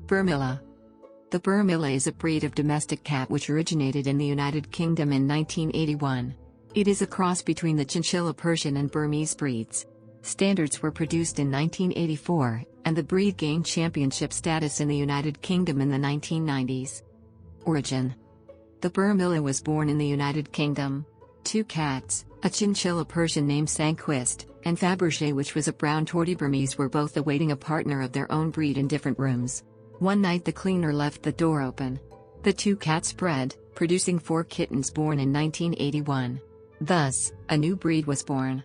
Burmilla. The Burmilla is a breed of domestic cat which originated in the United Kingdom in 1981. It is a cross between the Chinchilla Persian and Burmese breeds. Standards were produced in 1984, and the breed gained championship status in the United Kingdom in the 1990s. Origin. The Burmilla was born in the United Kingdom. Two cats, a Chinchilla Persian named Sanquist, and Fabergé which was a brown tortie Burmese, were both awaiting a partner of their own breed in different rooms. One night the cleaner left the door open. The two cats bred, producing 4 kittens born in 1981. Thus, a new breed was born.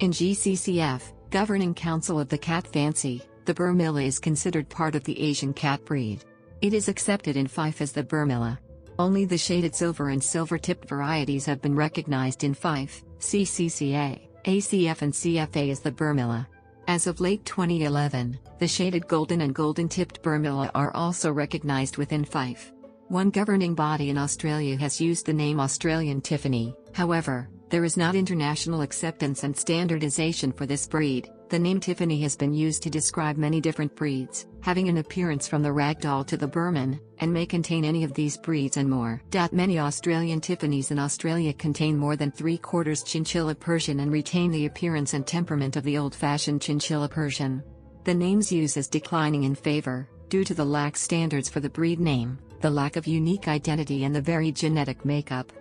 In GCCF, Governing Council of the Cat Fancy, the Burmilla is considered part of the Asian cat breed. It is accepted in Fife as the Burmilla. Only the shaded silver and silver-tipped varieties have been recognized in Fife, CCCA, ACF and CFA as the Burmilla. As of late 2011, the shaded golden and golden-tipped Burmilla are also recognized within Fife. One governing body in Australia has used the name Australian Tiffany. However, there is not international acceptance and standardization for this breed. The name Tiffany has been used to describe many different breeds, having an appearance from the ragdoll to the Burman, and may contain any of these breeds and more. Many Australian Tiffanies in Australia contain more than 3/4 Chinchilla Persian and retain the appearance and temperament of the old-fashioned Chinchilla Persian. The name's use is declining in favor, due to the lax standards for the breed name, the lack of unique identity and the varied genetic makeup.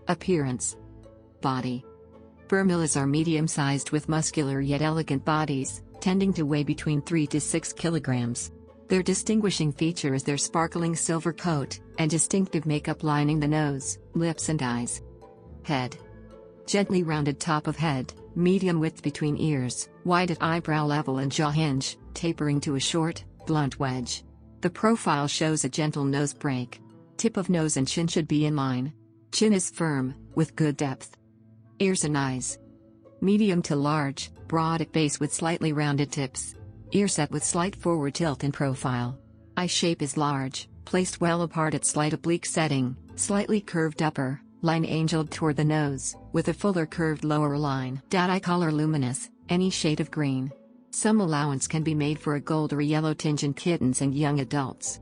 Appearance. Body. Burmillas are medium-sized with muscular yet elegant bodies, tending to weigh between 3 to 6 kilograms. Their distinguishing feature is their sparkling silver coat, and distinctive makeup lining the nose, lips and eyes. Head. Gently rounded top of head, medium width between ears, wide at eyebrow level and jaw hinge, tapering to a short, blunt wedge. The profile shows a gentle nose break. Tip of nose and chin should be in line. Chin is firm, with good depth. Ears and eyes. Medium to large, broad at base with slightly rounded tips. Ear set with slight forward tilt in profile. Eye shape is large, placed well apart at slight oblique setting, slightly curved upper, line angled toward the nose, with a fuller curved lower line. Eye color luminous, any shade of green. Some allowance can be made for a gold or yellow tinge in kittens and young adults.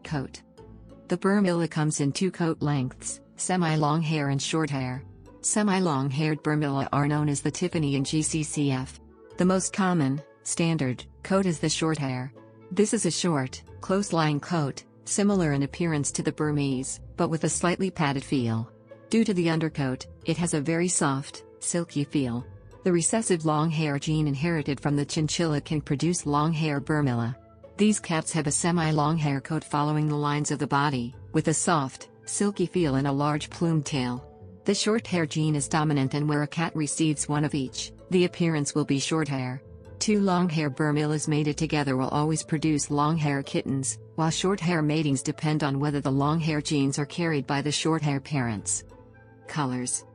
Coat. The Burmilla comes in 2 coat lengths, semi-long hair and short hair. Semi-long-haired Burmilla are known as the Tiffany in GCCF. The most common, standard, coat is the short hair. This is a short, close-lying coat, similar in appearance to the Burmese, but with a slightly padded feel. Due to the undercoat, it has a very soft, silky feel. The recessive long hair gene inherited from the chinchilla can produce long-hair Burmilla. These cats have a semi-long hair coat following the lines of the body, with a soft, silky feel and a large plumed tail. The short hair gene is dominant, and where a cat receives one of each, the appearance will be short hair. 2 long-hair Burmillas mated together will always produce long-hair kittens, while short-hair matings depend on whether the long-hair genes are carried by the short-hair parents. Colors.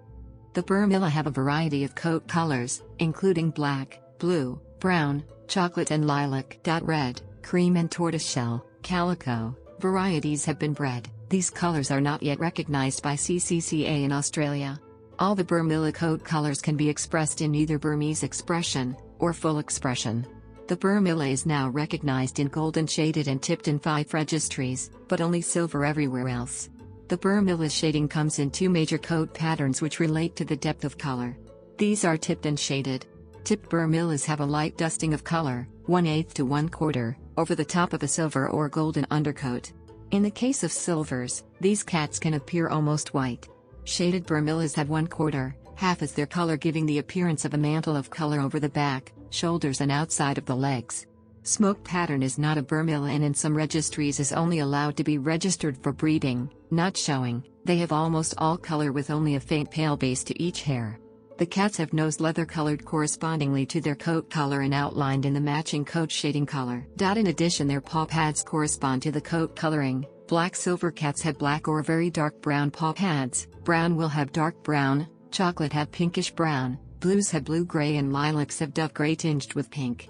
The Burmilla have a variety of coat colors, including black, blue, brown, chocolate and lilac. Red, cream and tortoiseshell, calico, varieties have been bred. These colors are not yet recognized by CCCA in Australia. All the Burmilla coat colors can be expressed in either Burmese expression, or full expression. The Burmilla is now recognized in golden shaded and tipped in 5 registries, but only silver everywhere else. The Burmilla's shading comes in 2 major coat patterns which relate to the depth of color. These are tipped and shaded. Tipped Burmillas have a light dusting of color, 1/8 to 1/4, over the top of a silver or golden undercoat. In the case of silvers, these cats can appear almost white. Shaded Burmillas have 1/4, half as their color, giving the appearance of a mantle of color over the back, shoulders and outside of the legs. Smoke pattern is not a Burmilla and in some registries is only allowed to be registered for breeding, not showing. They have almost all color with only a faint pale base to each hair. The cats have nose leather colored correspondingly to their coat color and outlined in the matching coat shading color. In addition, their paw pads correspond to the coat coloring. Black silver cats have black or very dark brown paw pads, brown will have dark brown, chocolate have pinkish brown, blues have blue-gray and lilacs have dove-gray tinged with pink.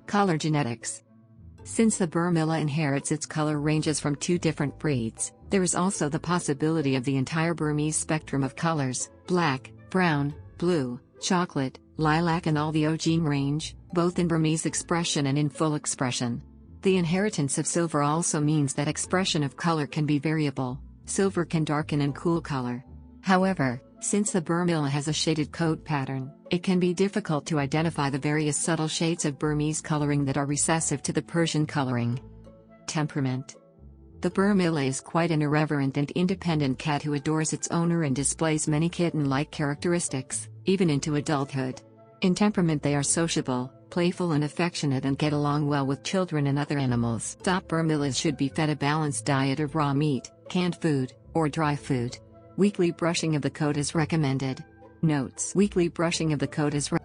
Color genetics. Since the Burmilla inherits its color ranges from 2 different breeds, there is also the possibility of the entire Burmese spectrum of colors, black, brown, blue, chocolate, lilac and all the O gene range, both in Burmese expression and in full expression. The inheritance of silver also means that expression of color can be variable. Silver can darken and cool color. However, since the Burmilla has a shaded coat pattern, it can be difficult to identify the various subtle shades of Burmese coloring that are recessive to the Persian coloring. Temperament. The Burmilla is quite an irreverent and independent cat who adores its owner and displays many kitten-like characteristics, even into adulthood. In temperament they are sociable, playful and affectionate and get along well with children and other animals. Burmillas should be fed a balanced diet of raw meat, canned food, or dry food. Weekly brushing of the coat is recommended. Notes: weekly brushing of the coat is recommended.